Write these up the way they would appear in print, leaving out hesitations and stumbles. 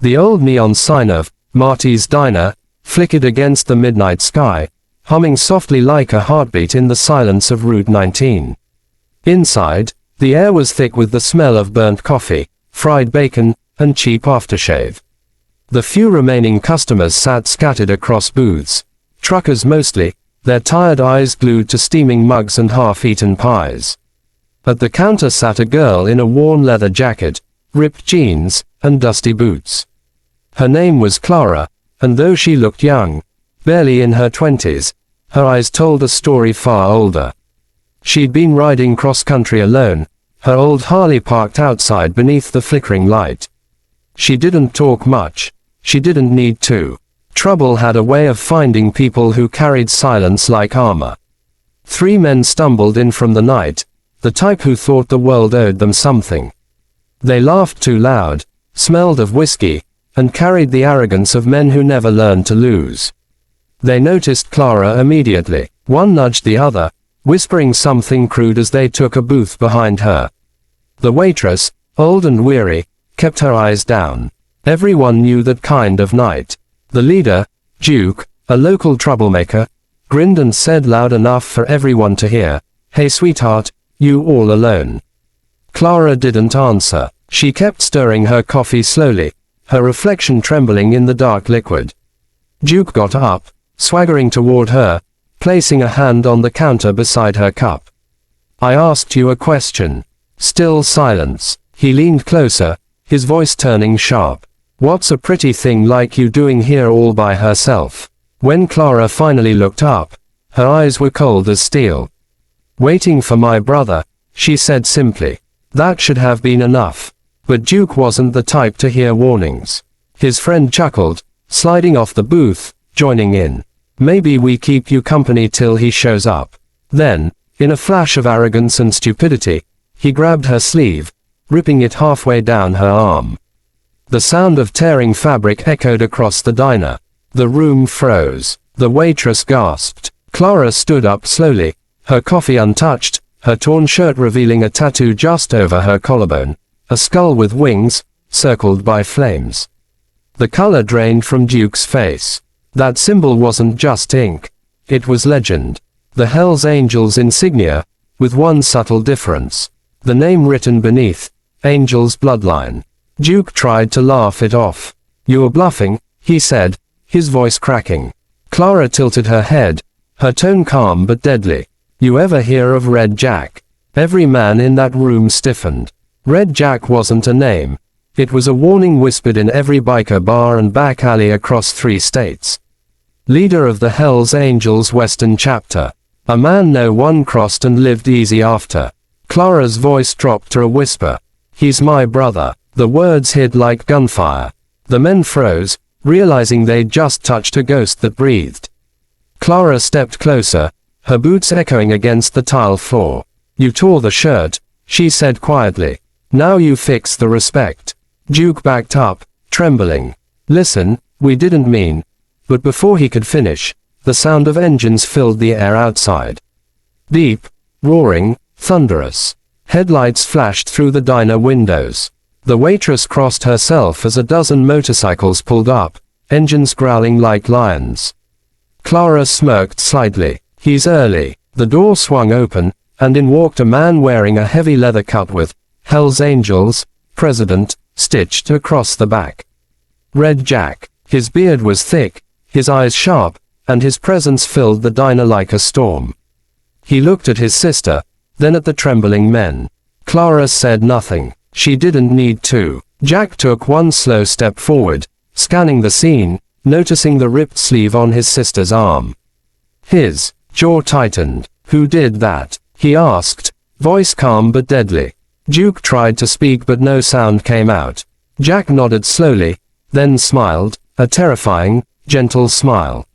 The old neon sign of Marty's Diner flickered against the midnight sky, humming softly like a heartbeat in the silence of Route 19. Inside, the air was thick with the smell of burnt coffee, fried bacon, and cheap aftershave. The few remaining customers sat scattered across booths, truckers mostly, their tired eyes glued to steaming mugs and half-eaten pies. At the counter sat a girl in a worn leather jacket, ripped jeans, and dusty boots. Her name was Clara, and though she looked young, barely in her 20s, her eyes told a story far older. She'd been riding cross-country alone, her old Harley parked outside beneath the flickering light. She didn't talk much. She didn't need to. Trouble had a way of finding people who carried silence like armor. 3 men stumbled in from the night, the type who thought the world owed them something. They laughed too loud, smelled of whiskey, and carried the arrogance of men who never learned to lose. They noticed Clara immediately. One nudged the other, whispering something crude as they took a booth behind her. The waitress, old and weary, kept her eyes down. Everyone knew that kind of night. The leader, Duke, a local troublemaker, grinned and said loud enough for everyone to hear, "Hey sweetheart, you all alone?" Clara didn't answer. She kept stirring her coffee slowly, her reflection trembling in the dark liquid. Duke got up, swaggering toward her, placing a hand on the counter beside her cup. "I asked you a question." Still silence. He leaned closer, his voice turning sharp. "What's a pretty thing like you doing here all by herself?" When Clara finally looked up, her eyes were cold as steel. "Waiting for my brother," she said simply. That should have been enough. But Duke wasn't the type to hear warnings. His friend chuckled, sliding off the booth, joining in. "Maybe we keep you company till he shows up." Then, in a flash of arrogance and stupidity, he grabbed her sleeve, ripping it halfway down her arm. The sound of tearing fabric echoed across the diner. The room froze. The waitress gasped. Clara stood up slowly, her coffee untouched, her torn shirt revealing a tattoo just over her collarbone, a skull with wings, circled by flames. The color drained from Duke's face. That symbol wasn't just ink. It was legend. The Hells Angels insignia, with one subtle difference. The name written beneath, Angel's Bloodline. Duke tried to laugh it off. "You were bluffing," he said, his voice cracking. Clara tilted her head, her tone calm but deadly. "You ever hear of Red Jack?" Every man in that room stiffened. Red Jack wasn't a name. It was a warning whispered in every biker bar and back alley across 3 states. Leader of the Hells Angels Western chapter. A man no one crossed and lived easy after. Clara's voice dropped to a whisper. "He's my brother." The words hid like gunfire. The men froze, realizing they'd just touched a ghost that breathed. Clara stepped closer, her boots echoing against the tile floor. "You tore the shirt," she said quietly. "Now you fix the respect." Duke backed up, trembling. "Listen, we didn't mean." But before he could finish, the sound of engines filled the air outside. Deep, roaring, thunderous. Headlights flashed through the diner windows. The waitress crossed herself as a dozen motorcycles pulled up, engines growling like lions. Clara smirked slightly. "He's early." The door swung open, and in walked a man wearing a heavy leather cut with Hells Angels, President, stitched across the back. Red Jack. His beard was thick, his eyes sharp, and his presence filled the diner like a storm. He looked at his sister, then at the trembling men. Clara said nothing. She didn't need to. Jack took one slow step forward, scanning the scene, noticing the ripped sleeve on his sister's arm. His jaw tightened. "Who did that?" he asked, voice calm but deadly. Duke tried to speak but no sound came out. Jack nodded slowly, then smiled, a terrifying, gentle smile.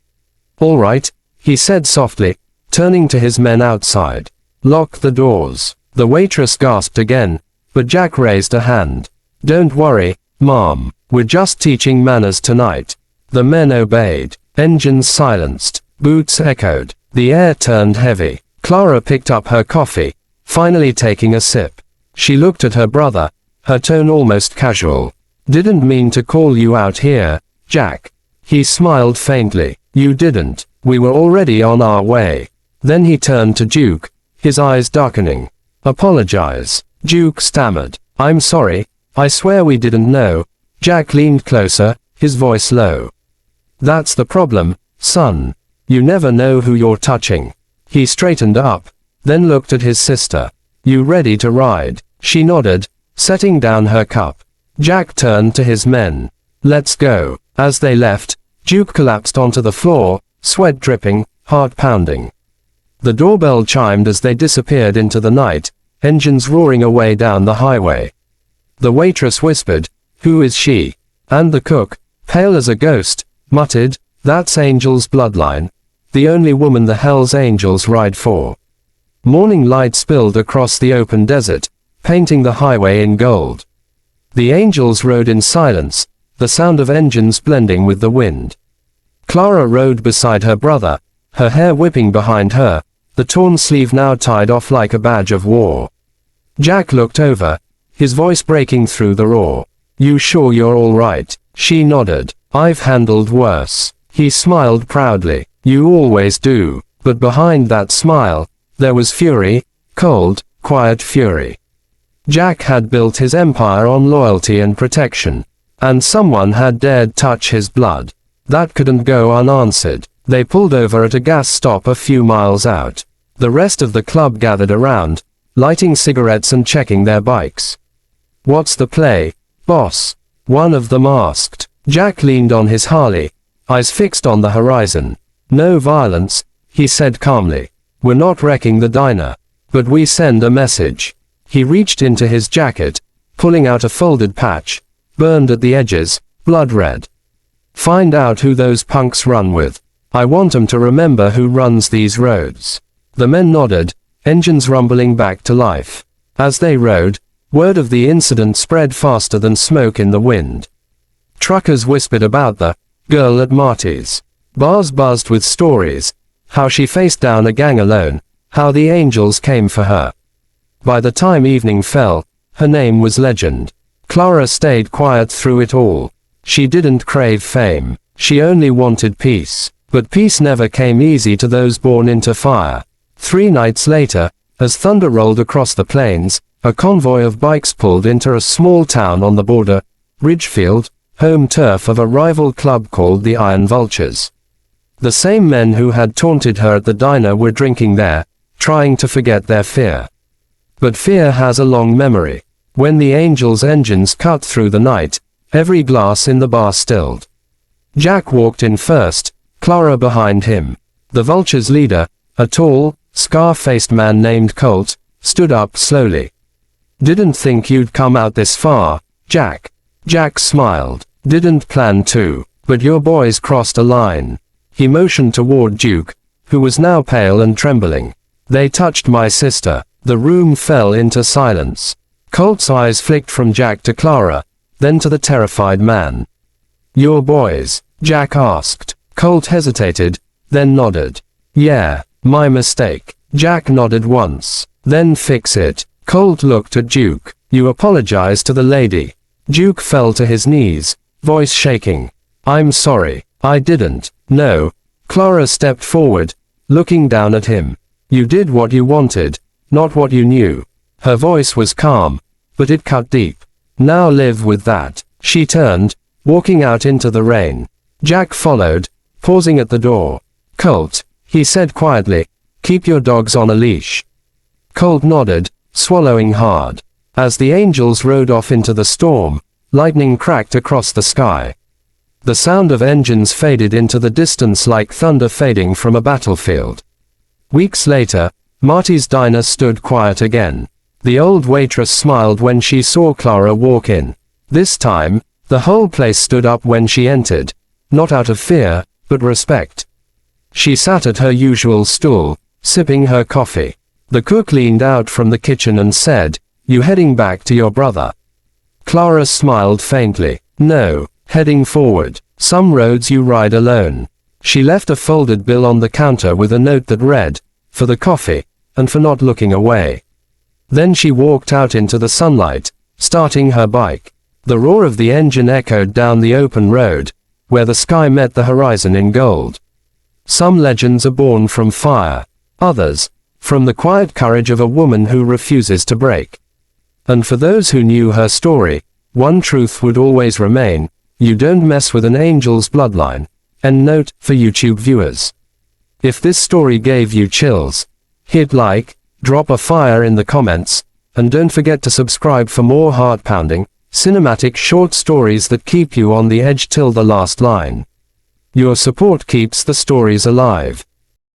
"All right," he said softly, turning to his men outside. "Lock the doors." The waitress gasped again, but Jack raised a hand. "Don't worry, Mom. We're just teaching manners tonight." The men obeyed. Engines silenced. Boots echoed. The air turned heavy. Clara picked up her coffee, finally taking a sip. She looked at her brother, her tone almost casual. Didn't mean to call you out here, Jack. He smiled faintly. You didn't. We were already on our way. Then he turned to Duke, his eyes darkening. Apologize. Duke stammered. I'm sorry. I swear we didn't know. Jack leaned closer, his voice low. That's the problem, son. You never know who you're touching. He straightened up, then looked at his sister. You ready to ride? She nodded, setting down her cup. Jack turned to his men. Let's go. As they left, Duke collapsed onto the floor, sweat dripping, heart pounding. The doorbell chimed as they disappeared into the night, engines roaring away down the highway. The waitress whispered, "Who is she?" And the cook, pale as a ghost, muttered, "That's Angel's bloodline. The only woman the Hells Angels ride for." Morning light spilled across the open desert, painting the highway in gold. The Angels rode in silence, the sound of engines blending with the wind. Clara rode beside her brother, her hair whipping behind her, the torn sleeve now tied off like a badge of war. Jack looked over, his voice breaking through the roar. You sure you're all right? She nodded. I've handled worse. He smiled proudly. You always do. But behind that smile, there was fury, cold, quiet fury. Jack had built his empire on loyalty and protection. And someone had dared touch his blood. That couldn't go unanswered. They pulled over at a gas stop a few miles out. The rest of the club gathered around, lighting cigarettes and checking their bikes. What's the play, boss? One of them asked. Jack leaned on his Harley, eyes fixed on the horizon. No violence, he said calmly. We're not wrecking the diner. But we send a message. He reached into his jacket, pulling out a folded patch, burned at the edges, blood red. Find out who those punks run with. I want 'em to remember who runs these roads. The men nodded, engines rumbling back to life. As they rode, word of the incident spread faster than smoke in the wind. Truckers whispered about the girl at Marty's. Bars buzzed with stories, how she faced down a gang alone, how the Angels came for her. By the time evening fell, her name was legend. Clara stayed quiet through it all. She didn't crave fame. She only wanted peace. But peace never came easy to those born into fire. 3 nights later, as thunder rolled across the plains, a convoy of bikes pulled into a small town on the border, Ridgefield, home turf of a rival club called the Iron Vultures. The same men who had taunted her at the diner were drinking there, trying to forget their fear. But fear has a long memory. When the Angels' engines cut through the night, every glass in the bar stilled. Jack walked in first, Clara behind him. The Vultures' leader, a tall, scar-faced man named Colt, stood up slowly. Didn't think you'd come out this far, Jack. Jack smiled. Didn't plan to. But your boys crossed a line. He motioned toward Duke, who was now pale and trembling. They touched my sister. The room fell into silence. Colt's eyes flicked from Jack to Clara, then to the terrified man. Your boys? Jack asked. Colt hesitated, then nodded. Yeah, my mistake. Jack nodded once. Then fix it. Colt looked at Duke. You apologize to the lady. Duke fell to his knees, voice shaking. I'm sorry. I didn't. No. Clara stepped forward, looking down at him. You did what you wanted, not what you knew. Her voice was calm, but it cut deep. Now live with that. She turned, walking out into the rain. Jack followed, pausing at the door. Colt, he said quietly, keep your dogs on a leash. Colt nodded, swallowing hard. As the Angels rode off into the storm, lightning cracked across the sky. The sound of engines faded into the distance like thunder fading from a battlefield. Weeks later, Marty's diner stood quiet again. The old waitress smiled when she saw Clara walk in. This time, the whole place stood up when she entered, not out of fear, but respect. She sat at her usual stool, sipping her coffee. The cook leaned out from the kitchen and said, You heading back to your brother? Clara smiled faintly. No, heading forward. Some roads you ride alone. She left a folded bill on the counter with a note that read, for the coffee, and for not looking away. Then she walked out into the sunlight, starting her bike. The roar of the engine echoed down the open road, where the sky met the horizon in gold. Some legends are born from fire. Others, from the quiet courage of a woman who refuses to break. And for those who knew her story, one truth would always remain: you don't mess with an angel's bloodline. End note, for YouTube viewers. If this story gave you chills, hit like, drop a fire in the comments, and don't forget to subscribe for more heart-pounding, cinematic short stories that keep you on the edge till the last line. Your support keeps the stories alive.